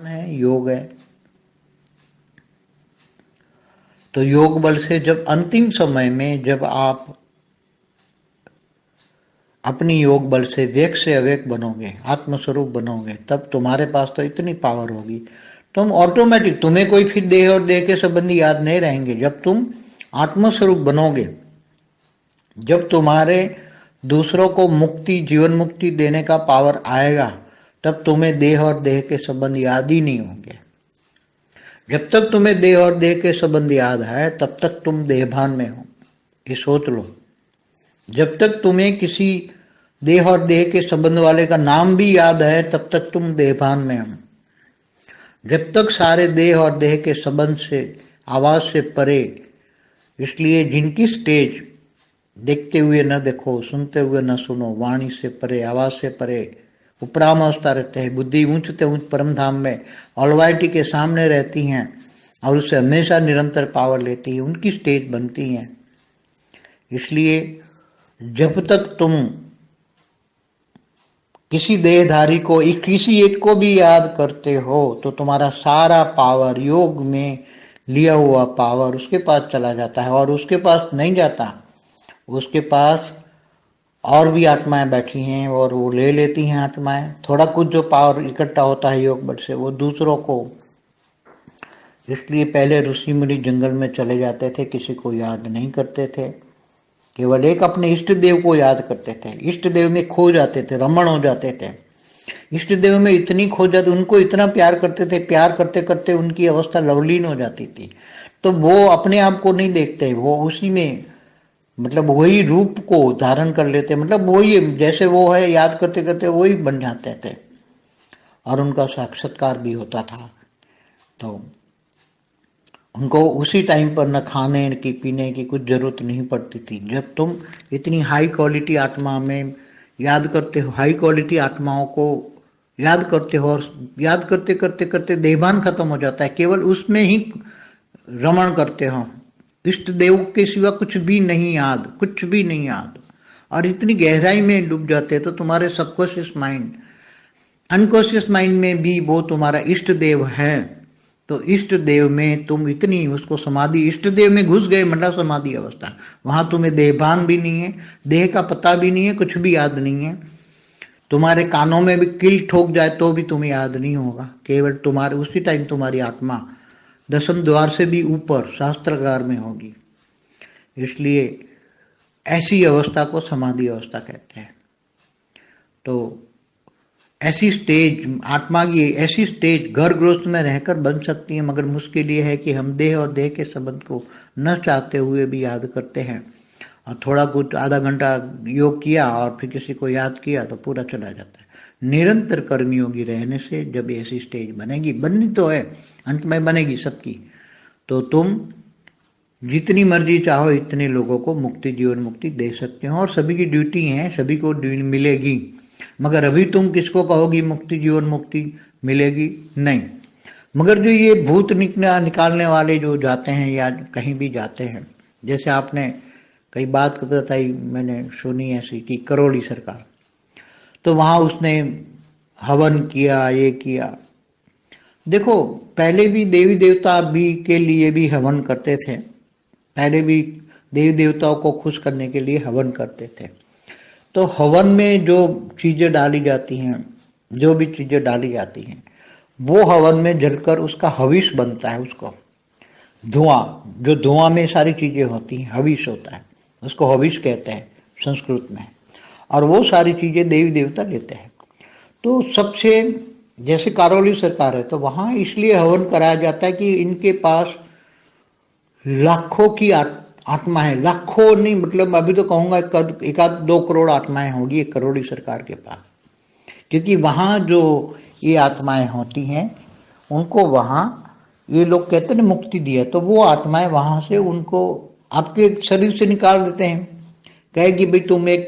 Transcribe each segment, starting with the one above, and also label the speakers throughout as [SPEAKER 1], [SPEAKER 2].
[SPEAKER 1] है, योग है। तो योग बल से जब अंतिम समय में जब आप अपनी योग बल से वेग से अवेग बनोगे, आत्मस्वरूप बनोगे, तब तुम्हारे पास तो इतनी पावर होगी, तुम ऑटोमेटिक, तुम्हें कोई फिर देह और देह के संबंधी याद नहीं रहेंगे। जब तुम आत्मस्वरूप बनोगे, जब तुम्हारे दूसरों को मुक्ति, जीवन मुक्ति देने का पावर आएगा, तब तुम्हें देह और देह के संबंध याद ही नहीं होंगे। जब तक तुम्हें देह और देह के संबंध याद है, तब तक तुम देहभान में हो, ये सोच लो। जब तक तुम्हें किसी देह और देह के संबंध वाले का नाम भी याद है, तब तक तुम देहभान में हो। जब तक सारे देह और देह के संबंध से, आवाज से परे, इसलिए जिनकी स्टेज देखते हुए न देखो, सुनते हुए न सुनो, वाणी से परे, आवाज से परे, उपराम अवस्था रहते हैं, बुद्धि ऊंचते ऊंच परम धाम में ऑलवाइटी के सामने रहती हैं और उससे हमेशा निरंतर पावर लेती है, उनकी स्टेज बनती हैं। इसलिए जब तक तुम किसी देहधारी को, किसी एक को भी याद करते हो, तो तुम्हारा सारा पावर, योग में लिया हुआ पावर उसके पास चला जाता है। और उसके पास नहीं जाता, उसके पास और भी आत्माएं बैठी हैं और वो ले लेती हैं आत्माएं। थोड़ा कुछ जो पावर इकट्ठा होता है योग बल से, वो दूसरों को, इसलिए पहले ऋषि मुनि जंगल में चले जाते थे, किसी को याद नहीं करते थे, केवल एक अपने इष्ट देव को याद करते थे। इष्ट देव में खो जाते थे, रमण हो जाते थे। इष्ट देव में इतनी खो जाते, उनको इतना प्यार करते थे, प्यार करते करते उनकी अवस्था लवलीन हो जाती थी। तो वो अपने आप को नहीं देखते, वो उसी में, मतलब वही रूप को धारण कर लेते, मतलब वही जैसे वो है, याद करते करते वही बन जाते थे और उनका साक्षात्कार भी होता था। तो उनको उसी टाइम पर न खाने की, पीने की कुछ जरूरत नहीं पड़ती थी। जब तुम इतनी हाई क्वालिटी आत्मा में याद करते हो, हाई क्वालिटी आत्माओं को याद करते हो, और याद करते करते करते देहभान खत्म हो जाता है, केवल उसमें ही रमण करते हो, इष्ट देव के सिवा कुछ भी नहीं याद, कुछ भी नहीं याद, और इतनी गहराई में डूब जाते हैं। तो तुम्हारे सबकॉन्शियस माइंड, अनकॉन्शियस माइंड में भी वो तुम्हारा इष्ट देव है। तो इष्ट देव में तुम इतनी उसको समाधि, इष्ट देव में घुस गए, मतलब समाधि अवस्था, वहां तुम्हें देहभान भी नहीं है, देह का पता भी नहीं है, कुछ भी याद नहीं है। तुम्हारे कानों में भी किल ठोक जाए तो भी तुम्हें याद नहीं होगा, केवल तुम्हारे उसी टाइम तुम्हारी आत्मा दसम द्वार से भी ऊपर शास्त्रागार में होगी। इसलिए ऐसी अवस्था को समाधि अवस्था कहते हैं। तो ऐसी स्टेज, आत्मा की ऐसी स्टेज घर गृहस्थ में रहकर बन सकती है, मगर मुश्किल ये है कि हम देह और देह के संबंध को न चाहते हुए भी याद करते हैं, और थोड़ा कुछ आधा घंटा योग किया और फिर किसी को याद किया तो पूरा चला जाता है। निरंतर कर्मयोगी रहने से जब ऐसी स्टेज बनेगी, बननी तो है, अंत में बनेगी सबकी, तो तुम जितनी मर्जी चाहो इतने लोगों को मुक्ति, जीवन मुक्ति दे सकते हो, और सभी की ड्यूटी है, सभी को मिलेगी। मगर अभी तुम किसको कहोगी मुक्ति, जीवन मुक्ति मिलेगी? नहीं। मगर जो ये भूत निकालने वाले जो जाते हैं या कहीं भी जाते हैं, जैसे आपने कई बात बताई, मैंने सुनी ऐसी कि करौली सरकार, तो वहां उसने हवन किया, ये किया। देखो, पहले भी देवी देवता भी के लिए भी हवन करते थे, पहले भी देवी देवताओं को खुश करने के लिए हवन करते थे। तो हवन में जो चीजें डाली जाती हैं, जो भी चीजें डाली जाती हैं, वो हवन में जलकर उसका हविष बनता है। उसको धुआं, जो धुआं में सारी चीजें होती हैं, हविष होता है, उसको हविष कहते हैं संस्कृत में, और वो सारी चीजें देवी देवता लेते हैं। तो सबसे, जैसे करौली सरकार है, तो वहां इसलिए हवन कराया जाता है कि इनके पास लाखों की आत्मा है, लाखों नहीं, मतलब अभी तो कहूंगा एक आध 2 करोड़ आत्माएं होगी एक करोड़ी सरकार के पास, क्योंकि वहां जो ये आत्माएं होती हैं, उनको वहां ये लोग कहते हैं मुक्ति दिया, तो वो आत्माएं वहां से उनको आपके शरीर से निकाल देते हैं, कहे कि भाई तुम एक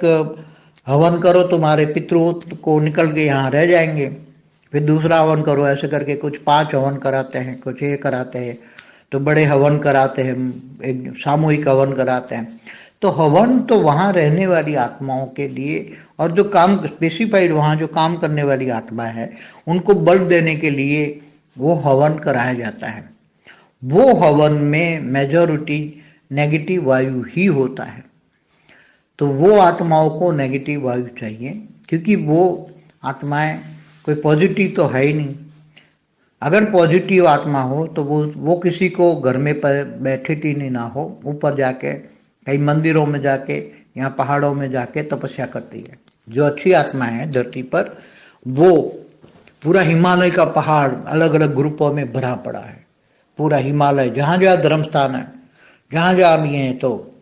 [SPEAKER 1] हवन करो, तुम्हारे पितरों को निकल के यहाँ रह जाएंगे, फिर दूसरा हवन करो, ऐसे करके कुछ 5 हवन कराते हैं, कुछ ये कराते हैं, तो बड़े हवन कराते हैं, एक सामूहिक हवन कराते हैं। तो हवन तो वहां रहने वाली आत्माओं के लिए, और जो काम स्पेसिफाइड वहां जो काम करने वाली आत्मा है, उनको बल देने के लिए वो हवन कराया जाता है। वो हवन में मेजॉरिटी नेगेटिव वायु ही होता है। तो वो आत्माओं को नेगेटिव वायु चाहिए, क्योंकि वो आत्माएं कोई पॉजिटिव तो है ही नहीं। अगर पॉजिटिव आत्मा हो तो वो किसी को घर में बैठे ही ना हो, ऊपर जाके कई मंदिरों में जाके यहाँ पहाड़ों में जाके तपस्या करती है। जो अच्छी आत्मा है धरती पर, वो पूरा हिमालय का पहाड़ अलग अलग ग्रुपों में भरा पड़ा है। पूरा हिमालय जहाँ जहाँ धर्म स्थान है, जहाँ जहाँ भी हैं, तो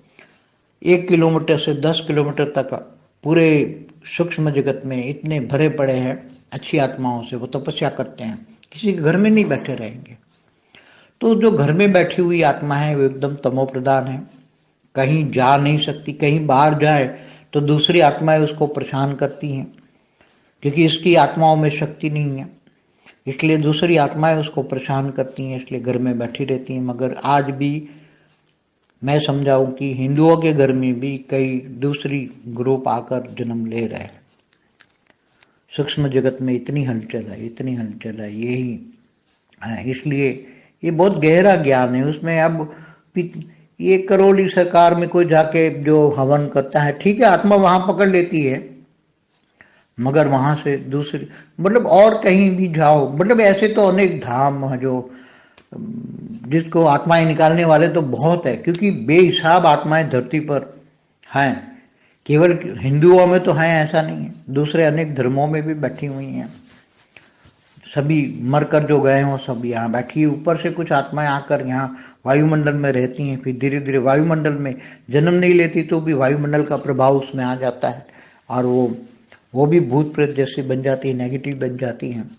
[SPEAKER 1] 1 किलोमीटर से 10 किलोमीटर तक पूरे सूक्ष्म जगत में इतने भरे पड़े हैं अच्छी आत्माओं से। वो तपस्या करते हैं, किसी के घर में नहीं बैठे रहेंगे। तो जो घर में बैठी हुई आत्मा है वो एकदम तमो प्रधान है, कहीं जा नहीं सकती। कहीं बाहर जाए तो दूसरी आत्माएं उसको परेशान करती हैं, क्योंकि इसकी आत्माओं में शक्ति नहीं है, इसलिए दूसरी आत्माएं उसको परेशान करती हैं, इसलिए घर में बैठी रहती हैं। मगर आज भी मैं समझाऊं कि हिंदुओं के घर में भी कई दूसरी ग्रुप आकर जन्म ले रहे हैं। सूक्ष्म जगत में इतनी हलचल है, इतनी हलचल है, यही है। इसलिए ये बहुत गहरा ज्ञान है। उसमें अब ये करोली सरकार में कोई जाके जो हवन करता है, ठीक है, आत्मा वहां पकड़ लेती है, मगर वहां से दूसरी मतलब और कहीं भी जाओ, मतलब ऐसे तो अनेक धाम है जो जिसको आत्माएं निकालने वाले तो बहुत है, क्योंकि बेहिसाब आत्माएं धरती पर हैं। केवल हिंदुओं में तो हैं ऐसा नहीं है, दूसरे अनेक धर्मों में भी बैठी हुई हैं। सभी मरकर जो गए हों सब यहाँ बैठी, ऊपर से कुछ आत्माएं आकर यहाँ वायुमंडल में रहती हैं, फिर धीरे धीरे वायुमंडल में जन्म नहीं लेती तो भी वायुमंडल का प्रभाव उसमें आ जाता है, और वो भी भूत प्रेत जैसी बन जाती है, नेगेटिव बन जाती हैं।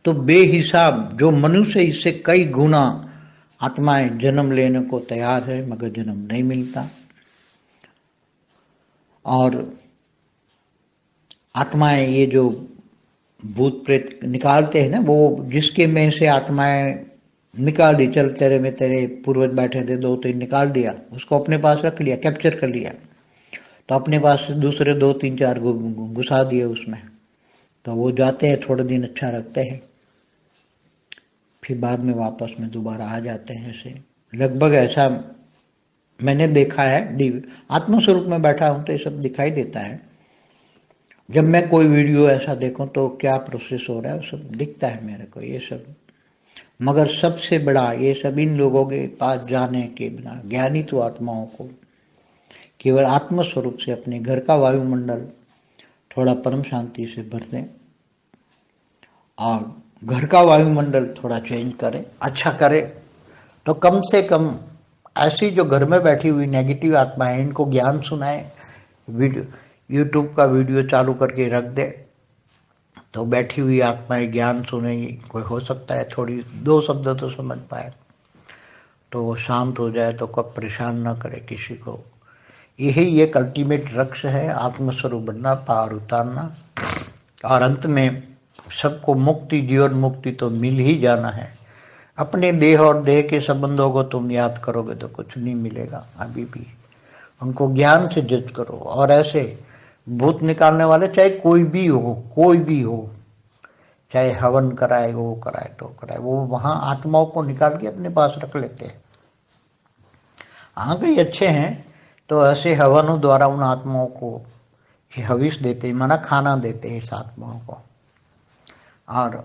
[SPEAKER 1] तो बेहिसाब जो मनुष्य, इससे कई गुना आत्माएं जन्म लेने को तैयार है, मगर जन्म नहीं मिलता। और आत्माएं ये जो भूत प्रेत निकालते हैं ना, वो जिसके में से आत्माएं निकाल दी, चल तेरे में तेरे पूर्वज बैठे थे, 2-3 निकाल दिया, उसको अपने पास रख लिया, कैप्चर कर लिया, तो अपने पास दूसरे 2-3-4 घुसा दिए उसमें। तो वो जाते हैं, थोड़े दिन अच्छा रखते हैं, फिर बाद में वापस में दोबारा आ जाते हैं। ऐसे लगभग ऐसा मैंने देखा है। दिव्य आत्मस्वरूप में बैठा हूं तो ये सब दिखाई देता है। जब मैं कोई वीडियो ऐसा देखूं तो क्या प्रोसेस हो रहा है वो सब दिखता है मेरे को, ये सब। मगर सबसे बड़ा ये सब इन लोगों के पास जाने के बिना ज्ञानी तो आत्माओं को केवल आत्मस्वरूप से अपने घर का वायुमंडल थोड़ा परम शांति से भर दें, और घर का वायुमंडल थोड़ा चेंज करें, अच्छा करें, तो कम से कम ऐसी जो घर में बैठी हुई नेगेटिव आत्मा है इनको ज्ञान सुनाए। वीडियो यूट्यूब का वीडियो चालू करके रख दे तो बैठी हुई आत्माएं ज्ञान सुनेगी। कोई हो सकता है थोड़ी 2 शब्द तो समझ पाए, तो वो शांत हो जाए, तो कब परेशान ना करे किसी को। यही एक अल्टीमेट लक्ष्य है, आत्मस्वरूप बनना, पार उतारना, और अंत में सबको मुक्ति, जीवन मुक्ति तो मिल ही जाना है। अपने देह और देह के संबंधों को तुम याद करोगे तो कुछ नहीं मिलेगा। अभी भी उनको ज्ञान से जज करो। और ऐसे भूत निकालने वाले चाहे कोई भी हो, कोई भी हो, चाहे हवन कराए, वो कराए तो कराए, वो वहां आत्माओं को निकाल के अपने पास रख लेते हैं। हाँ, कई अच्छे हैं तो ऐसे हवनों द्वारा उन आत्माओं को हविष देते, माना खाना देते हैं इस आत्माओं को, और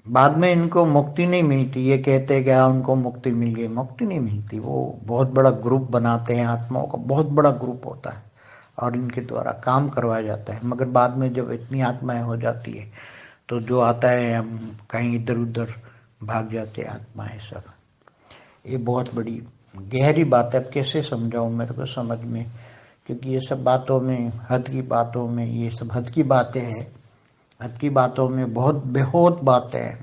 [SPEAKER 1] बाद में इनको मुक्ति नहीं मिलती। ये कहते हैं क्या उनको मुक्ति मिल गई, मुक्ति नहीं मिलती। वो बहुत बड़ा ग्रुप बनाते हैं, आत्माओं का बहुत बड़ा ग्रुप होता है और इनके द्वारा काम करवाया जाता है। मगर बाद में जब इतनी आत्माएं हो जाती है तो जो आता है हम कहीं इधर उधर भाग जाते हैं आत्माएं सब। ये बहुत बड़ी गहरी बात है। अब कैसे समझाऊं मेरे को समझ में, क्योंकि ये सब बातों में, हद की बातों में, ये सब हद की बातें हैं। हद की बातों में बहुत बेहोद बातें हैं,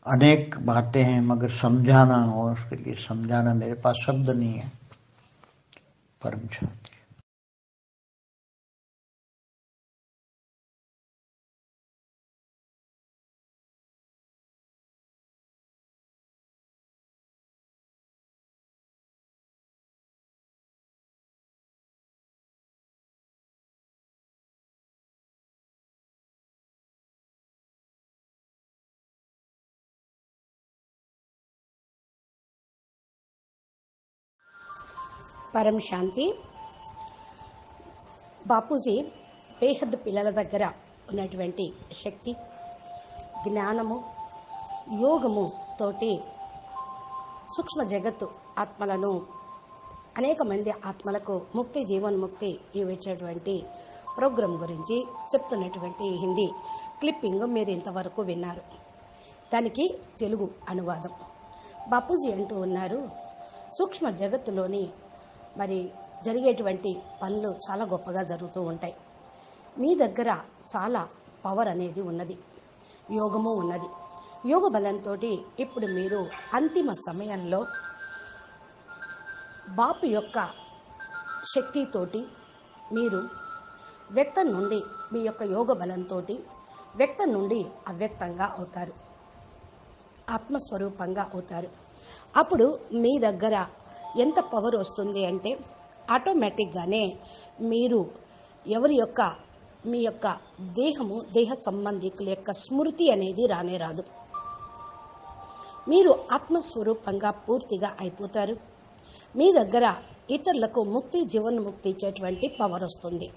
[SPEAKER 1] अनेक बातें हैं, मगर समझाना, और उसके लिए समझाना मेरे पास शब्द नहीं है। परम शांति।
[SPEAKER 2] పరం శాంతి. బాపూజీ బేహద్ పిల్లల దగ్గర ఉన్నటువంటి శక్తి, జ్ఞానము, యోగము తోటి సూక్ష్మ జగత్తు ఆత్మలను, అనేక మంది ఆత్మలకు ముక్తి, జీవన్ముక్తి ఇవ్వేటటువంటి ప్రోగ్రాం గురించి చెప్తున్నటువంటి హిందీ క్లిప్పింగ్ మీరు ఇంతవరకు విన్నారు. దానికి తెలుగు అనువాదం. బాపూజీ అంటూ ఉన్నారు, సూక్ష్మ జగత్తులోని మరి జరిగేటువంటి పనులు చాలా గొప్పగా జరుగుతూ ఉంటాయి. మీ దగ్గర చాలా పవర్ అనేది ఉన్నది, యోగము ఉన్నది. యోగ బలంతో ఇప్పుడు మీరు అంతిమ సమయంలో బాపు యొక్క శక్తితోటి మీరు వ్యక్తం నుండి, మీ యొక్క యోగ బలంతో వ్యక్తం నుండి అవ్యక్తంగా అవుతారు, ఆత్మస్వరూపంగా అవుతారు. అప్పుడు మీ దగ్గర ఎంత పవర్ వస్తుంది అంటే ఆటోమేటిక్గానే మీరు ఎవరి యొక్క, మీ యొక్క దేహము, దేహ సంబంధికుల యొక్క స్మృతి అనేది రానే రాదు. మీరు ఆత్మస్వరూపంగా పూర్తిగా అయిపోతారు. మీ దగ్గర ఇతరులకు ముక్తి, జీవన్ముక్తి ఇచ్చేటువంటి పవర్ వస్తుంది.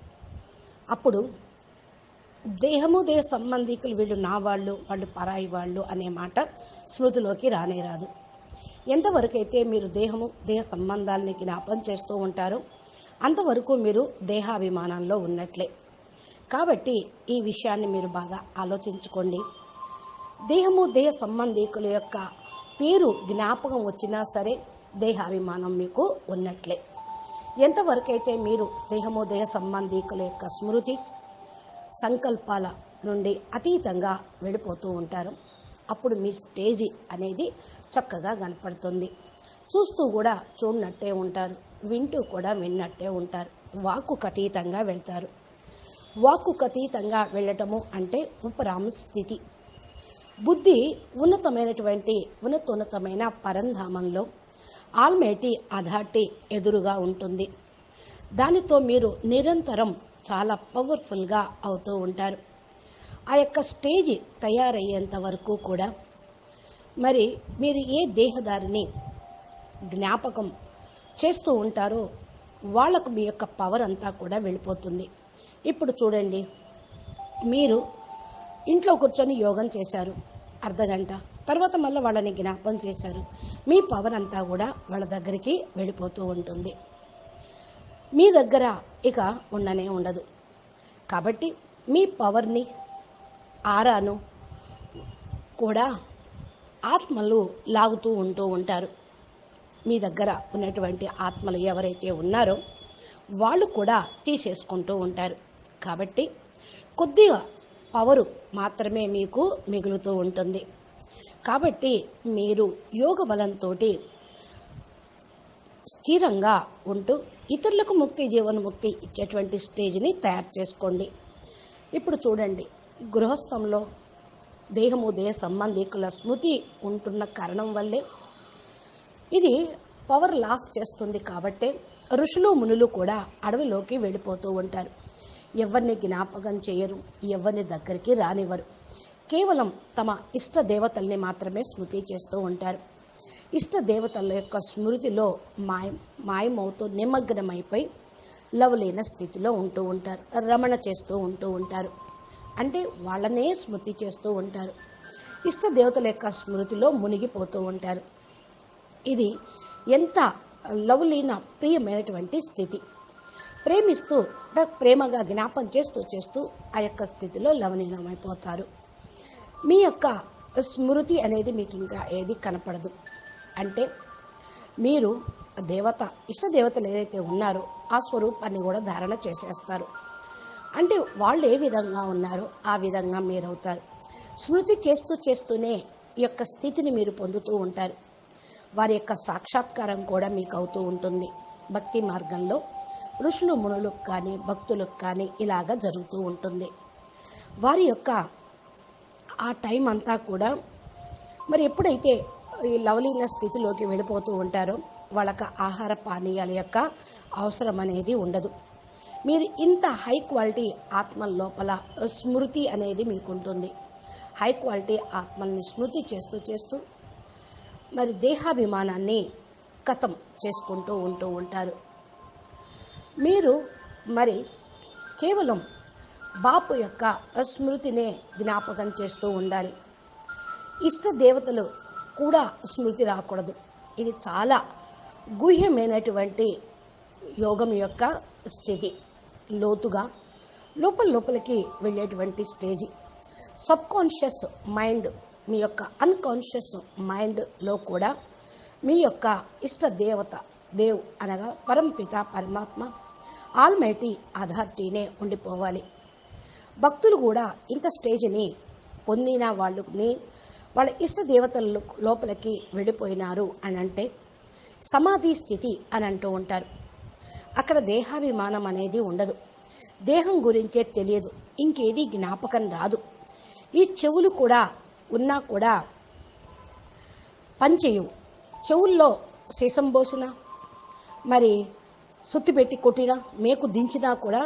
[SPEAKER 2] అప్పుడు దేహము, దేహ సంబంధికులు వీళ్ళు నా వాళ్ళు, వాళ్ళు పరాయి వాళ్ళు అనే మాట స్మృతిలోకి రానే రాదు. ఎంతవరకైతే మీరు దేహము, దేహ సంబంధాలని జ్ఞాపం చేస్తూ ఉంటారో అంతవరకు మీరు దేహాభిమానంలో ఉన్నట్లే. కాబట్టి ఈ విషయాన్ని మీరు బాగా ఆలోచించుకోండి. దేహము, దేహ సంబంధికుల యొక్క పేరు జ్ఞాపకం వచ్చినా సరే దేహాభిమానం మీకు ఉన్నట్లే. ఎంతవరకైతే మీరు దేహము, దేహ సంబంధికుల యొక్క స్మృతి, సంకల్పాల నుండి అతీతంగా వెళ్ళిపోతూ ఉంటారు, అప్పుడు మీ స్టేజి అనేది చక్కగా కనపడుతుంది. చూస్తూ కూడా చూడనట్టే ఉంటారు, వింటూ కూడా విన్నట్టే ఉంటారు. వాక్కుకు అతీతంగా వెళ్తారు. వాక్కుకు అతీతంగా వెళ్ళటము అంటే ఉపరామ స్థితి. బుద్ధి ఉన్నతమైన పరంధామంలో ఆల్మైటీ అథారిటీ ఎదురుగా ఉంటుంది. దానితో మీరు నిరంతరం చాలా పవర్ఫుల్గా అవుతూ ఉంటారు. ఆ యొక్క స్టేజ్ తయారయ్యేంత వరకు కూడా మరి మీరు ఏ దేహదారిని జ్ఞాపకం చేస్తూ ఉంటారో వాళ్లకు మీ యొక్క పవర్ అంతా కూడా వెళ్ళిపోతుంది. ఇప్పుడు చూడండి, మీరు ఇంట్లో కూర్చొని యోగం చేశారు అర్ధగంట, తర్వాత మళ్ళీ వాళ్ళని జ్ఞాపం చేశారు, మీ పవర్ అంతా కూడా వాళ్ళ దగ్గరికి వెళ్ళిపోతూ ఉంటుంది. మీ దగ్గర ఇక ఉండనే ఉండదు. కాబట్టి మీ పవర్ని, ఆరాను కూడా ఆత్మలు లాగుతూ ఉంటూ ఉంటారు. మీ దగ్గర ఉన్నటువంటి ఆత్మలు ఎవరైతే ఉన్నారో వాళ్ళు కూడా తీసేసుకుంటూ ఉంటారు. కాబట్టి కొద్దిగా పవరు మాత్రమే మీకు మిగులుతూ ఉంటుంది. కాబట్టి మీరు యోగ బలంతో స్థిరంగా ఉంటూ ఇతరులకు ముక్తి, జీవన్ముక్తి ఇచ్చేటువంటి స్టేజ్ని తయారు చేసుకోండి. ఇప్పుడు చూడండి, గృహస్థంలో దేహము, దేహ సంబంధికుల స్మృతి ఉంటున్న కారణం వల్లే ఇది పవర్ లాస్ చేస్తుంది. కాబట్టే ఋషులు, మునులు కూడా అడవిలోకి వెళ్ళిపోతూ ఉంటారు. ఎవరిని జ్ఞాపకం చేయరు, ఎవరిని దగ్గరికి రానివ్వరు. కేవలం తమ ఇష్ట దేవతల్ని మాత్రమే స్మృతి చేస్తూ ఉంటారు. ఇష్ట దేవతల యొక్క స్మృతిలో మాయమవుతూ నిమగ్నమైపోయి లవలీన స్థితిలో ఉంటూ ఉంటారు, రమణ చేస్తూ ఉంటూ ఉంటారు. అంటే వాళ్ళనే స్మృతి చేస్తూ ఉంటారు, ఇష్ట దేవతల యొక్క స్మృతిలో మునిగిపోతూ ఉంటారు. ఇది ఎంత లవలీన ప్రియమైనటువంటి స్థితి. ప్రేమిస్తూ ప్రేమగా జ్ఞాపం చేస్తూ ఆ యొక్క స్థితిలో లవలీనమైపోతారు. మీ యొక్క స్మృతి అనేది మీకు ఇంకా ఏది కనపడదు. అంటే మీరు దేవత, ఇష్ట దేవతలు ఏదైతే ఉన్నారో ఆ స్వరూపాన్ని కూడా ధారణ చేసేస్తారు. అంటే వాళ్ళు ఏ విధంగా ఉన్నారో ఆ విధంగా మీరవుతారు. స్మృతి చేస్తూనే ఈ యొక్క స్థితిని మీరు పొందుతూ ఉంటారు. వారి యొక్క సాక్షాత్కారం కూడా మీకు అవుతూ ఉంటుంది. భక్తి మార్గంలో ఋషులు, మునులకు కానీ భక్తులకు కానీ ఇలాగా జరుగుతూ ఉంటుంది. వారి యొక్క ఆ టైం అంతా కూడా మరి ఎప్పుడైతే ఈ లవలీన స్థితిలోకి వెళ్ళిపోతూ ఉంటారో వాళ్ళకి ఆహార పానీయాల యొక్క అవసరం అనేది ఉండదు. మీరు ఇంత హై క్వాలిటీ ఆత్మల లోపల స్మృతి అనేది మీకు ఉంటుంది. హై క్వాలిటీ ఆత్మల్ని స్మృతి చేస్తూ మరి దేహాభిమానాన్ని ఖతం చేసుకుంటూ ఉంటారు. మీరు మరి కేవలం బాపు యొక్క స్మృతినే జ్ఞాపకం చేస్తూ ఉండాలి. ఇష్ట దేవతలు కూడా స్మృతి రాకూడదు. ఇది చాలా గుహ్యమైనటువంటి యోగం యొక్క స్థితి. లోతుగా లోపలికి వెళ్ళేటువంటి స్టేజీ. సబ్కాన్షియస్ మైండ్, మీ యొక్క అన్కాన్షియస్ మైండ్లో కూడా మీ యొక్క ఇష్ట దేవత దేవ్ అనగా పరంపిత పరమాత్మ ఆల్మైటీ అథారిటీనే ఉండిపోవాలి. భక్తులు కూడా ఇంత స్టేజ్ని పొందిన వాళ్ళని వాళ్ళ ఇష్ట దేవతల లోపలికి వెళ్ళిపోయినారు అని అంటే సమాధి స్థితి అని అంటూ ఉంటారు. అక్కడ దేహాభిమానం అనేది ఉండదు. దేహం గురించే తెలియదు. ఇంకేది జ్ఞాపకం రాదు. ఈ చెవులు కూడా ఉన్నా కూడా పనిచేయవు. చెవుల్లో సీసం పోసినా, మరి సుత్తి పెట్టి కొట్టినా, మేకు దించినా కూడా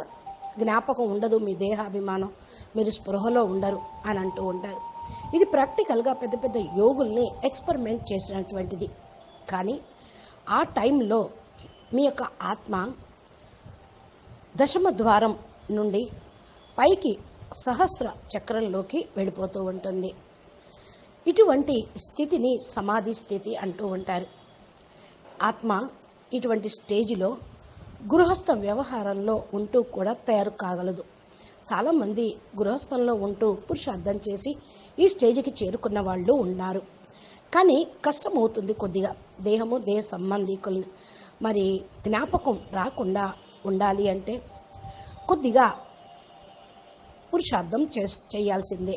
[SPEAKER 2] జ్ఞాపకం ఉండదు. మీ దేహాభిమానం, మీరు స్పృహలో ఉండరు అని అంటూ ఉంటారు. ఇది ప్రాక్టికల్గా పెద్ద పెద్ద యోగుల్ని ఎక్స్పెరిమెంట్ చేసినటువంటిది. కానీ ఆ టైంలో మీ యొక్క ఆత్మ దశమ ద్వారం నుండి పైకి సహస్ర చక్రంలోకి వెళ్ళిపోతూ ఉంటుంది. ఇటువంటి స్థితిని సమాధి స్థితి అంటూ ఉంటారు. ఆత్మ ఇటువంటి స్టేజిలో గృహస్థ వ్యవహారంలో ఉంటూ కూడా తయారు కాగలదు. చాలామంది గృహస్థంలో ఉంటూ పురుషార్థం చేసి ఈ స్టేజికి చేరుకున్న వాళ్ళు ఉన్నారు. కానీ కష్టమవుతుంది కొద్దిగా. దేహము దేహ సంబంధికులు మరి జ్ఞాపకం రాకుండా ఉండాలి అంటే కొద్దిగా పురుషార్థం చేయాల్సిందే.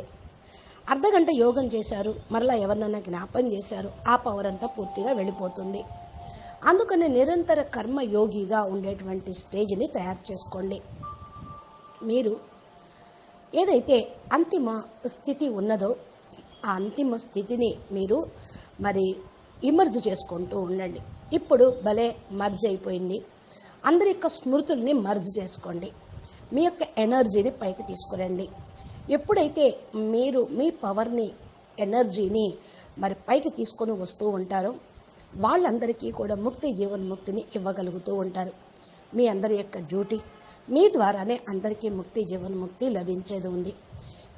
[SPEAKER 2] అర్ధగంట యోగం చేశారు, మరలా ఎవరినైనా జ్ఞాపం చేశారు, ఆ పవర్ అంతా పూర్తిగా వెళ్ళిపోతుంది. అందుకని నిరంతర కర్మయోగిగా ఉండేటువంటి స్టేజ్ని తయారు చేసుకోండి. మీరు ఏదైతే అంతిమ స్థితి ఉన్నదో ఆ అంతిమ స్థితిని మీరు మరి ఇమర్జ్ చేసుకుంటూ ఉండండి. ఇప్పుడు భలే మర్జ్ అయిపోయింది. అందరి యొక్క స్మృతుల్ని మర్జ్ చేసుకోండి. మీ యొక్క ఎనర్జీని పైకి తీసుకురండి. ఎప్పుడైతే మీరు మీ పవర్ని, ఎనర్జీని మరి పైకి తీసుకొని వస్తూ ఉంటారో వాళ్ళందరికీ కూడా ముక్తి జీవన్ముక్తిని ఇవ్వగలుగుతూ ఉంటారు. మీ అందరి యొక్క డ్యూటీ, మీ ద్వారానే అందరికీ ముక్తి జీవన్ముక్తి లభించేది ఉంది.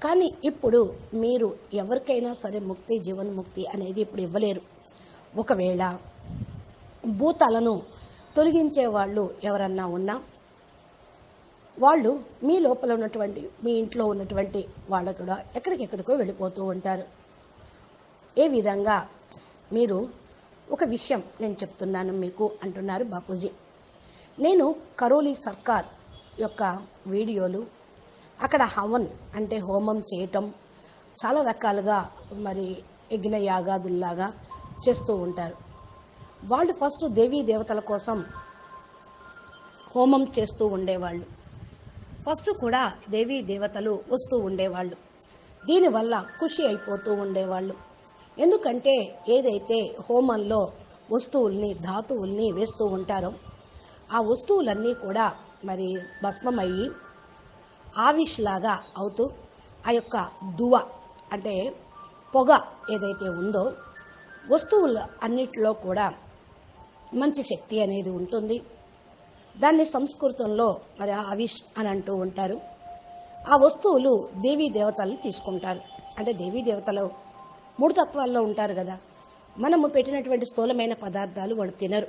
[SPEAKER 2] కానీ ఇప్పుడు మీరు ఎవరికైనా సరే ముక్తి జీవన్ముక్తి అనేది ఇప్పుడు ఇవ్వలేరు. ఒకవేళ భూతాలను తొలగించే వాళ్ళు ఎవరన్నా ఉన్నా వాళ్ళు మీ లోపల ఉన్నటువంటి, మీ ఇంట్లో ఉన్నటువంటి వాళ్ళు కూడా ఎక్కడికెక్కడికో వెళ్ళిపోతూ ఉంటారు. ఏ విధంగా మీరు ఒక విషయం నేను చెప్తున్నాను మీకు అంటున్నారు బాపూజీ. నేను కరోలి సర్కార్ యొక్క వీడియోలు, అక్కడ హవన్ అంటే హోమం చేయటం, చాలా రకాలుగా మరి యజ్ఞ యాగాదుల్లాగా చేస్తూ ఉంటారు. వాళ్ళు ఫస్ట్ దేవీ దేవతల కోసం హోమం చేస్తూ ఉండేవాళ్ళు. ఫస్ట్ కూడా దేవీ దేవతలు వస్తూ ఉండేవాళ్ళు. దీనివల్ల ఖుషి అయిపోతూ ఉండేవాళ్ళు. ఎందుకంటే ఏదైతే హోమంలో వస్తువుల్ని, ధాతువుల్ని వేస్తూ ఉంటారో ఆ వస్తువులన్నీ కూడా మరి భస్మమయ్యి ఆవిష్లాగా అవుతూ ఆ యొక్క దువ అంటే పొగ ఏదైతే ఉందో వస్తువులు అన్నిటిలో కూడా మంచి శక్తి అనేది ఉంటుంది. దాన్ని సంస్కృతంలో మరి ఆవిష్ అని అంటూ ఉంటారు. ఆ వస్తువులు దేవీ దేవతల్ని తీసుకుంటారు. అంటే దేవీ దేవతలు 3 తత్వాల్లో ఉంటారు కదా. మనము పెట్టినటువంటి స్థూలమైన పదార్థాలు వాళ్ళు తినరు.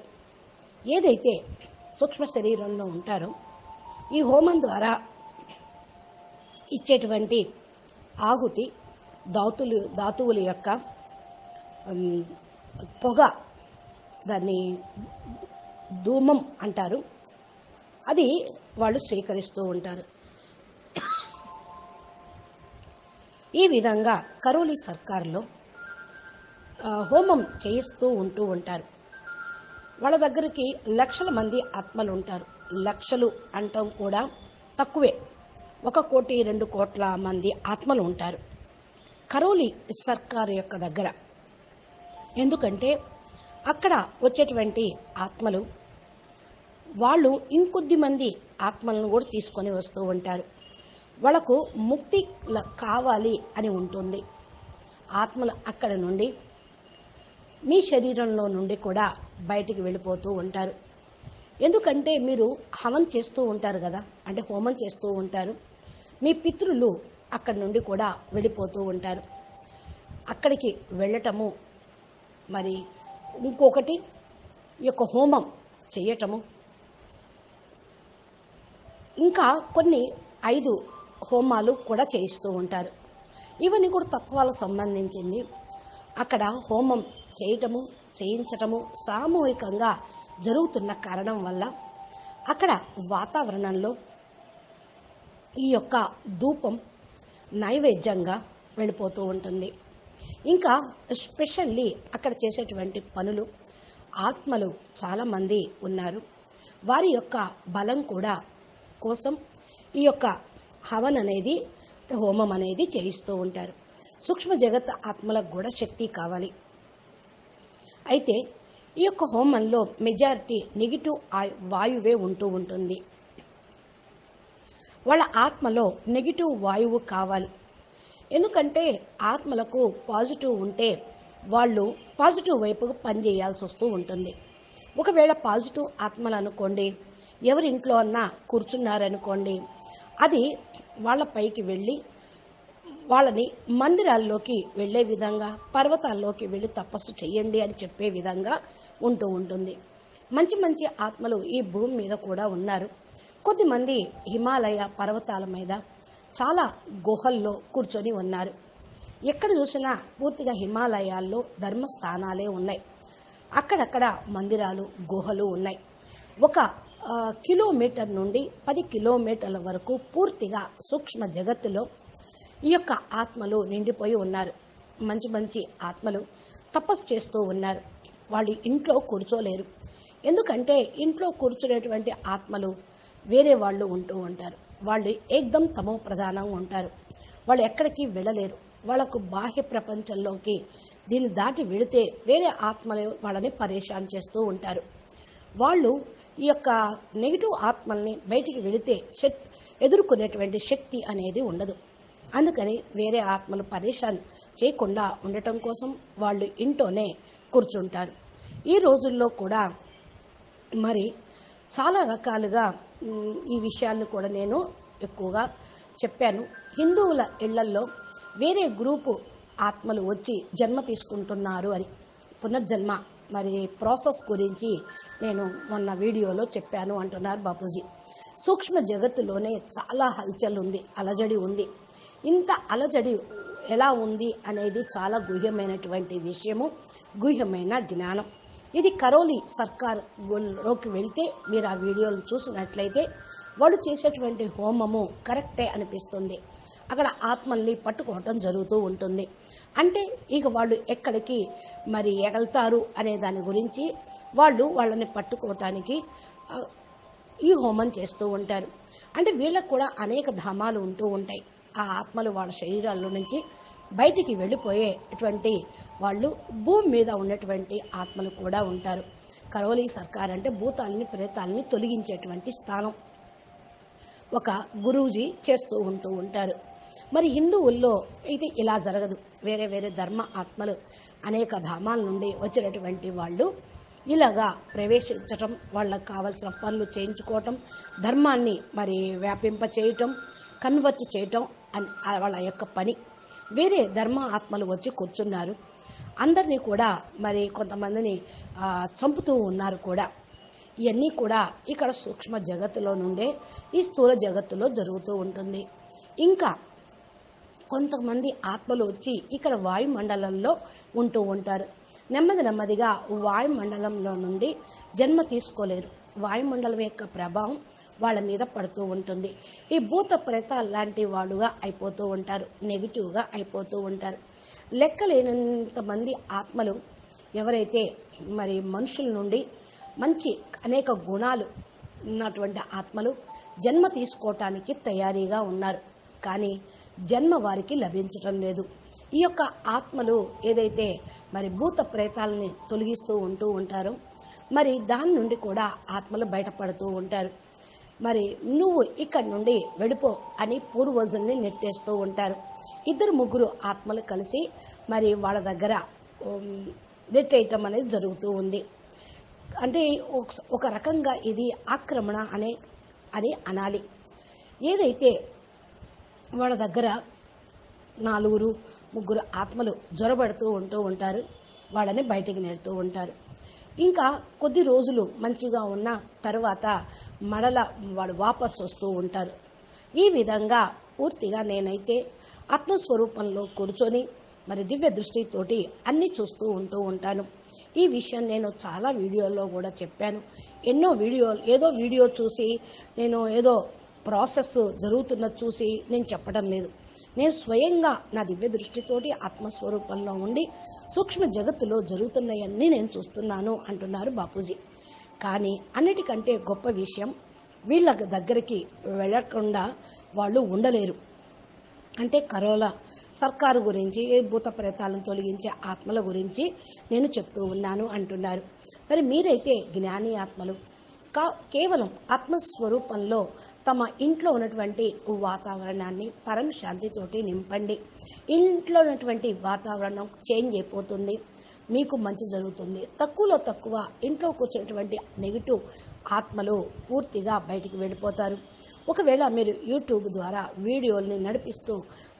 [SPEAKER 2] ఏదైతే సూక్ష్మ శరీరంలో ఉంటారో ఈ హోమం ద్వారా ఇచ్చేటువంటి ఆహుతి ధాతువుల యొక్క పొగ, దాన్ని ధూమం అంటారు, అది వాళ్ళు స్వీకరిస్తూ ఉంటారు. ఈ విధంగా కరోలి సర్కార్లో హోమం చేయిస్తూ ఉంటారు. వాళ్ళ దగ్గరికి లక్షల మంది ఆత్మలు ఉంటారు. లక్షలు అంటాం కూడా తక్కువే. 1 కోటి 2 కోట్ల మంది ఆత్మలు ఉంటారు కరోలి సర్కారు యొక్క దగ్గర. ఎందుకంటే అక్కడ వచ్చేటువంటి ఆత్మలు వాళ్ళు ఇంకొద్ది మంది ఆత్మలను కూడా తీసుకొని వస్తూ ఉంటారు. వాళ్ళకు ముక్తి కావాలి అని ఉంటుంది. ఆత్మలు అక్కడ నుండి మీ శరీరంలో నుండి కూడా బయటికి వెళ్ళిపోతూ ఉంటారు. ఎందుకంటే మీరు హవనం చేస్తూ ఉంటారు కదా, అంటే హోమం చేస్తూ ఉంటారు. మీ పితృలు అక్కడి నుండి కూడా వెళ్ళిపోతూ ఉంటారు. అక్కడికి వెళ్ళటము, మరి ఇంకొకటి ఈ యొక్క హోమం చేయటము, ఇంకా కొన్ని 5 హోమాలు కూడా చేయిస్తూ ఉంటారు. ఇవన్నీ కూడా తత్వాలకు సంబంధించింది. అక్కడ హోమం చేయటము, చేయించటము సామూహికంగా జరుగుతున్న కారణం వల్ల అక్కడ వాతావరణంలో ఈ యొక్క ధూపం నైవేద్యంగా వెళ్ళిపోతూ ఉంటుంది. ఇంకా స్పెషల్లీ అక్కడ చేసేటువంటి పనులు, ఆత్మలు చాలామంది ఉన్నారు. వారి యొక్క బలం కూడా కోసం ఈ యొక్క హవన్ అనేది, హోమం అనేది చేయిస్తూ ఉంటారు. సూక్ష్మ జగత్ ఆత్మలకు కూడా శక్తి కావాలి. అయితే ఈ యొక్క హోమంలో మెజారిటీ నెగిటివ్ వాయువే ఉంటూ ఉంటుంది. వాళ్ళ ఆత్మలో నెగిటివ్ వాయువు కావాలి. ఎందుకంటే ఆత్మలకు పాజిటివ్ ఉంటే వాళ్ళు పాజిటివ్ వైపుకు పనిచేయాల్సి వస్తూ ఉంటుంది. ఒకవేళ పాజిటివ్ ఆత్మలు అనుకోండి, ఎవరి ఇంట్లో అన్నా కూర్చున్నారనుకోండి, అది వాళ్ళ పైకి వెళ్ళి వాళ్ళని మందిరాల్లోకి వెళ్ళే విధంగా, పర్వతాల్లోకి వెళ్ళి తపస్సు చేయండి అని చెప్పే విధంగా ఉంటూ ఉంటుంది. మంచి మంచి ఆత్మలు ఈ భూమి మీద కూడా ఉన్నారు. కొద్దిమంది హిమాలయ పర్వతాల మీద చాలా గుహల్లో కూర్చొని ఉన్నారు. ఎక్కడ చూసినా పూర్తిగా హిమాలయాల్లో ధర్మస్థానాలే ఉన్నాయి. అక్కడక్కడ మందిరాలు, గుహలు ఉన్నాయి. ఒక కిలోమీటర్ నుండి 10 కిలోమీటర్ల వరకు పూర్తిగా సూక్ష్మ జగత్తులో ఈ యొక్క ఆత్మలు నిండిపోయి ఉన్నారు. మంచి మంచి ఆత్మలు తపస్సు చేస్తూ ఉన్నారు. వాళ్ళు ఇంట్లో కూర్చోలేరు. ఎందుకంటే ఇంట్లో కూర్చునేటువంటి ఆత్మలు వేరే వాళ్ళు ఉంటూ ఉంటారు. వాళ్ళు ఏకదం తమో ప్రధానంగా ఉంటారు. వాళ్ళు ఎక్కడికి వెళ్ళలేరు. వాళ్ళకు బాహ్య ప్రపంచంలోకి దీన్ని దాటి వెళితే వేరే ఆత్మలు వాళ్ళని పరేషాన్ చేస్తూ ఉంటారు. వాళ్ళు ఈ యొక్క నెగిటివ్ ఆత్మల్ని బయటికి వెళితే ఎదుర్కొనేటువంటి శక్తి అనేది ఉండదు. అందుకని వేరే ఆత్మలు పరేషాన్ చేయకుండా ఉండటం కోసం వాళ్ళు ఇంట్లోనే కూర్చుంటారు. ఈ రోజుల్లో కూడా మరి చాలా రకాలుగా ఈ విషయాలను కూడా నేను ఎక్కువగా చెప్పాను. హిందువుల ఇళ్లల్లో వేరే గ్రూపు ఆత్మలు వచ్చి జన్మ తీసుకుంటున్నారు అని, పునర్జన్మ మరి ప్రాసెస్ గురించి నేను మొన్న వీడియోలో చెప్పాను అంటున్నారు బాపూజీ. సూక్ష్మ జగత్తులోనే చాలా హల్చల్ ఉంది, అలజడి ఉంది. ఇంత అలజడి ఎలా ఉంది అనేది చాలా గుహ్యమైనటువంటి విషయము, గుహ్యమైన జ్ఞానం. ఇది కరోలి సర్కార్లోకి వెళ్తే మీరు ఆ వీడియోలు చూసినట్లయితే వాళ్ళు చేసేటువంటి హోమము కరెక్టే అనిపిస్తుంది. అక్కడ ఆత్మల్ని పట్టుకోవటం జరుగుతూ ఉంటుంది. అంటే ఇక వాళ్ళు ఎక్కడికి మరి ఎగలుతారు అనే దాని గురించి వాళ్ళని పట్టుకోవటానికి ఈ హోమం చేస్తూ ఉంటారు. అంటే వీళ్ళకు కూడా అనేక ధామాలు ఉంటూ ఉంటాయి. ఆ ఆత్మలు వాళ్ళ శరీరాల్లో నుంచి బయటికి వెళ్ళిపోయేటువంటి వాళ్ళు భూమి మీద ఉన్నటువంటి ఆత్మలు కూడా ఉంటారు. కరోలి సర్కార్ అంటే భూతాలని, ప్రేతాలని తొలగించేటువంటి స్థానం. ఒక గురూజీ చేస్తూ ఉంటూ ఉంటారు. మరి హిందువుల్లో ఇది ఇలా జరగదు. వేరే వేరే ధర్మ ఆత్మలు అనేక ధామాల నుండి వచ్చినటువంటి వాళ్ళు ఇలాగా ప్రవేశించటం, వాళ్ళకు కావలసిన పనులు చేయించుకోవటం, ధర్మాన్ని మరి వ్యాపింప చేయటం, కన్వర్ట్ చేయటం అని వాళ్ళ యొక్క పని. వేరే ధర్మ ఆత్మలు వచ్చి కూర్చున్నారు. అందరినీ కూడా మరి కొంతమందిని చంపుతూ ఉన్నారు కూడా. ఇవన్నీ కూడా ఇక్కడ సూక్ష్మ జగత్తులో నుండే ఈ స్థూల జగత్తులో జరుగుతూ ఉంటుంది. ఇంకా కొంతమంది ఆత్మలు వచ్చి ఇక్కడ వాయుమండలంలో ఉంటూ ఉంటారు. నెమ్మదిగా వాయుమండలంలో నుండి జన్మ తీసుకోలేరు. వాయుమండలం యొక్క ప్రభావం వాళ్ళ మీద పడుతూ ఉంటుంది. ఈ భూత ప్రేతాలు లాంటి వాళ్ళుగా అయిపోతూ ఉంటారు, నెగిటివ్గా అయిపోతూ ఉంటారు. లెక్కలేనంతమంది ఆత్మలు ఎవరైతే మరి మనుషుల నుండి మంచి అనేక గుణాలు ఉన్నటువంటి ఆత్మలు జన్మ తీసుకోవటానికి తయారీగా ఉన్నారు. కానీ జన్మ వారికి లభించటం లేదు. ఈ యొక్క ఆత్మలు ఏదైతే మరి భూత ప్రేతాలని తొలగిస్తూ ఉంటూ ఉంటారో మరి దాని నుండి కూడా ఆత్మలు బయటపడుతూ ఉంటారు. మరి నువ్వు ఇక్కడి నుండి వెళ్ళిపో అని పూర్వజుల్ని నెట్టేస్తూ ఉంటారు. 2-3 ఆత్మలు కలిసి మరి వాళ్ళ దగ్గర నెట్టేయటం అనేది జరుగుతూ ఉంది. అంటే ఒక రకంగా ఇది ఆక్రమణ అని అనాలి. ఏదైతే వాళ్ళ దగ్గర 4, 3 ఆత్మలు జొరబడుతూ ఉంటారు, వాళ్ళని బయటికి నెడుతూ ఉంటారు. ఇంకా కొద్ది రోజులు మంచిగా ఉన్న తర్వాత మరల వాళ్ళు వాపసు వస్తూ ఉంటారు. ఈ విధంగా పూర్తిగా నేనైతే ఆత్మస్వరూపంలో కూర్చొని మరి దివ్య దృష్టితోటి అన్నీ చూస్తూ ఉంటాను. ఈ విషయం నేను చాలా వీడియోల్లో కూడా చెప్పాను. ఏదో వీడియో చూసి నేను ఏదో ప్రాసెస్ జరుగుతున్నది చూసి నేను చెప్పడం లేదు. నేను స్వయంగా నా దివ్య దృష్టితోటి ఆత్మస్వరూపంలో ఉండి సూక్ష్మ జగత్తులో జరుగుతున్నాయన్నీ నేను చూస్తున్నాను అంటున్నారు బాపూజీ. కానీ అన్నిటికంటే గొప్ప విషయం, వీళ్ళ దగ్గరికి వెళ్ళకుండా వాళ్ళు ఉండలేరు. అంటే కరోనా సర్కారు గురించి, భూత ప్రేతాలను తొలగించే ఆత్మల గురించి నేను చెప్తూ ఉన్నాను అంటున్నారు. మరి మీరైతే జ్ఞాని ఆత్మలు కేవలం ఆత్మస్వరూపంలో తమ ఇంట్లో ఉన్నటువంటి వాతావరణాన్ని పరం శాంతితోటి నింపండి. ఇంట్లో ఉన్నటువంటి వాతావరణం చేంజ్ అయిపోతుంది, మీకు మంచి జరుగుతుంది. తక్కువలో తక్కువ ఇంట్లో కూర్చున్నటువంటి నెగిటివ్ ఆత్మలు పూర్తిగా బయటికి వెళ్ళిపోతారు. ఒకవేళ మీరు యూట్యూబ్ ద్వారా వీడియోల్ని నడిపిస్తూ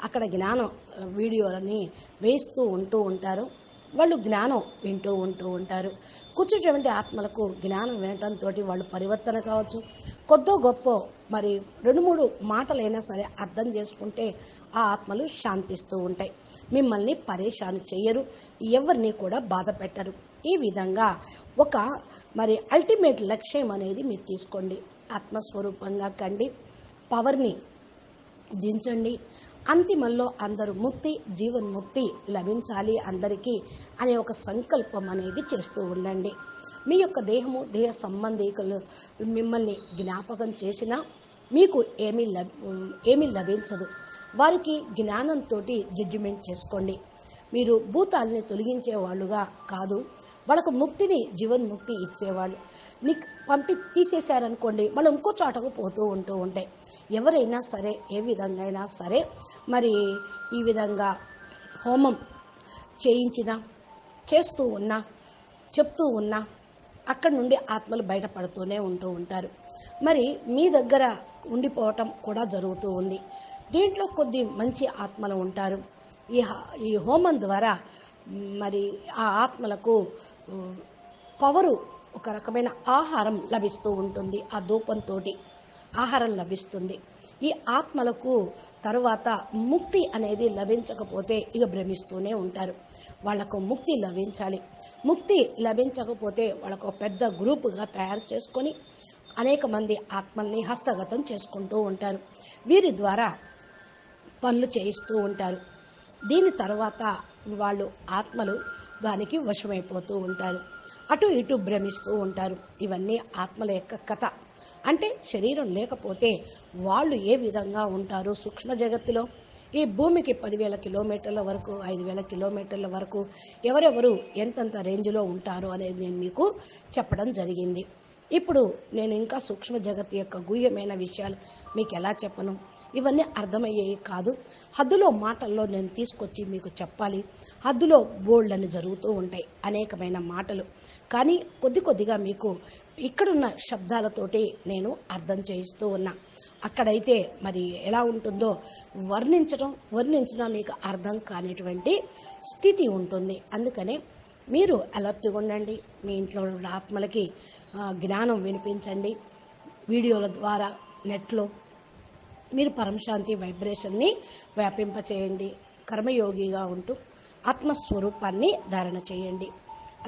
[SPEAKER 2] అక్కడ జ్ఞానం వీడియోలని వేస్తూ ఉంటారు, వాళ్ళు జ్ఞానం వింటూ ఉంటారు. కూర్చున్నటువంటి ఆత్మలకు జ్ఞానం వినటంతో వాళ్ళు పరివర్తన కావచ్చు. కొద్దో గొప్ప మరి 2-3 మాటలైనా సరే అర్థం చేసుకుంటే ఆ ఆత్మలు శాంతిస్తూ ఉంటాయి. మిమ్మల్ని పరేషాను చెయ్యరు, ఎవరిని కూడా బాధ పెట్టరు. ఈ విధంగా ఒక మరి అల్టిమేట్ లక్ష్యం అనేది మీరు తీసుకోండి. ఆత్మస్వరూపంగా కండి, పవర్ని దించండి. అంతిమంలో అందరూ ముక్తి, జీవన్ముక్తి లభించాలి అందరికీ అనే ఒక సంకల్పం అనేది చేస్తూ ఉండండి. మీ యొక్క దేహ సంబంధీకులు మిమ్మల్ని జ్ఞాపకం చేసినా మీకు ఏమీ లభించదు. వారికి జ్ఞానంతో జడ్జిమెంట్ చేసుకోండి. మీరు భూతాలని తొలగించే వాళ్ళుగా కాదు, వాళ్ళకు ముక్తిని, జీవన్ముక్తి ఇచ్చేవాళ్ళు. నీకు తీసేశారనుకోండి, మళ్ళీ ఇంకో చోటకు పోతూ ఉంటాయి. ఎవరైనా సరే ఏ విధంగా అయినా సరే మరి ఈ విధంగా హోమం చేస్తూ ఉన్నా, చెప్తూ ఉన్నా అక్కడి నుండి ఆత్మలు బయటపడుతూనే ఉంటారు. మరి మీ దగ్గర ఉండిపోవటం కూడా జరుగుతూ ఉంది. దీంట్లో కొద్ది మంచి ఆత్మలు ఉంటారు. ఈ హోమం ద్వారా మరి ఆ ఆత్మలకు పవరు, ఒక రకమైన ఆహారం లభిస్తూ ఉంటుంది. ఆ ధూపంతో ఆహారం లభిస్తుంది. ఈ ఆత్మలకు తరువాత ముక్తి అనేది లభించకపోతే ఇక భ్రమిస్తూనే ఉంటారు. వాళ్లకు ముక్తి లభించాలి. ముక్తి లభించకపోతే వాళ్ళకు పెద్ద గ్రూపుగా తయారు చేసుకొని అనేక మంది ఆత్మల్ని హస్తగతం చేసుకుంటూ ఉంటారు. వీరి ద్వారా పనులు చేయిస్తూ ఉంటారు. దీని తర్వాత వాళ్ళు ఆత్మలు దానికి వశమైపోతూ ఉంటారు, అటు ఇటు భ్రమిస్తూ ఉంటారు. ఇవన్నీ ఆత్మల యొక్క కథ. అంటే శరీరం లేకపోతే వాళ్ళు ఏ విధంగా ఉంటారు సూక్ష్మ జగత్తులో. ఈ భూమికి 10,000 కిలోమీటర్ల వరకు, 5,000 కిలోమీటర్ల వరకు ఎవరెవరు ఎంతంత రేంజ్లో ఉంటారు అనేది నేను మీకు చెప్పడం జరిగింది. ఇప్పుడు నేను ఇంకా సూక్ష్మ జగత్తు యొక్క గుహ్యమైన విషయాలు మీకు ఎలా చెప్పను, ఇవన్నీ అర్థమయ్యేవి కాదు. హద్దులో మాటల్లో నేను తీసుకొచ్చి మీకు చెప్పాలి. హద్దులో బోల్డ్ అని జరుగుతూ ఉంటాయి అనేకమైన మాటలు, కానీ కొద్దిగా మీకు ఇక్కడున్న శబ్దాలతోటి నేను అర్థం చేయిస్తూ ఉన్నా. అక్కడైతే మరి ఎలా ఉంటుందో వర్ణించినా మీకు అర్థం కానిటువంటి స్థితి ఉంటుంది. అందుకనే మీరు అలర్ట్గా ఉండండి. మీ ఇంట్లో ఉన్న ఆత్మలకి జ్ఞానం వినిపించండి. వీడియోల ద్వారా నెట్లో మీరు పరమశాంతి వైబ్రేషన్ని వ్యాపింపచేయండి. కర్మయోగిగా ఉంటూ ఆత్మస్వరూపాన్ని ధారణ చేయండి.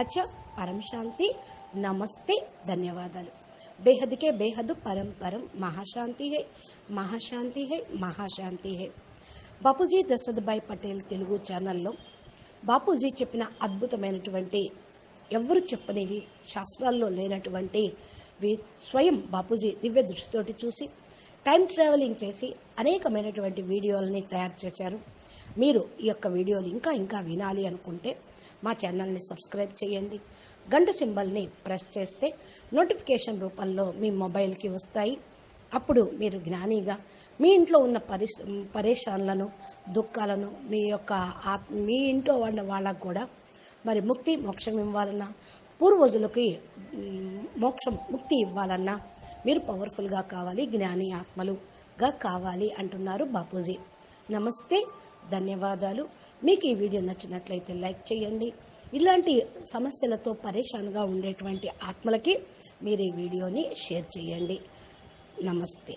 [SPEAKER 2] అచ్చా, పరమశాంతి. నమస్తే, ధన్యవాదాలు. बेहद के बेहद परम परम महाशांति है, महाशांति है, महाशांति है. బాపూజీ దశరథభాయ్ పటేల్ తెలుగు ఛానల్లో బాపూజీ చెప్పిన అద్భుతమైనటువంటి, ఎవరు చెప్పనివి, శాస్త్రాల్లో లేనటువంటి స్వయం బాపూజీ దివ్య దృష్టితోటి చూసి టైం ట్రావెలింగ్ చేసి అనేకమైనటువంటి వీడియోలని తయారు చేశారు. మీరు ఈ యొక్క వీడియోలు ఇంకా వినాలి అనుకుంటే మా ఛానల్ని సబ్స్క్రైబ్ చేయండి. గంట సింబల్ని ప్రెస్ చేస్తే నోటిఫికేషన్ రూపంలో మీ మొబైల్కి వస్తాయి. అప్పుడు మీరు జ్ఞానిగా మీ ఇంట్లో ఉన్న పరేషాన్లను, దుఃఖాలను మీ ఇంట్లో ఉన్న వాళ్ళకు కూడా మరి ముక్తి, మోక్షం ఇవ్వాలన్నా, పూర్వజులకి మోక్షం ముక్తి ఇవ్వాలన్నా మీరు పవర్ఫుల్గా కావాలి, జ్ఞాని ఆత్మలుగా కావాలి అంటున్నారు బాపూజీ. నమస్తే, ధన్యవాదాలు. మీకు ఈ వీడియో నచ్చినట్లయితే లైక్ చేయండి. ఇలాంటి సమస్యలతో పరేషాన్గా ఉండేటువంటి ఆత్మలకి మీరు ఈ వీడియోని షేర్ చేయండి. నమస్తే.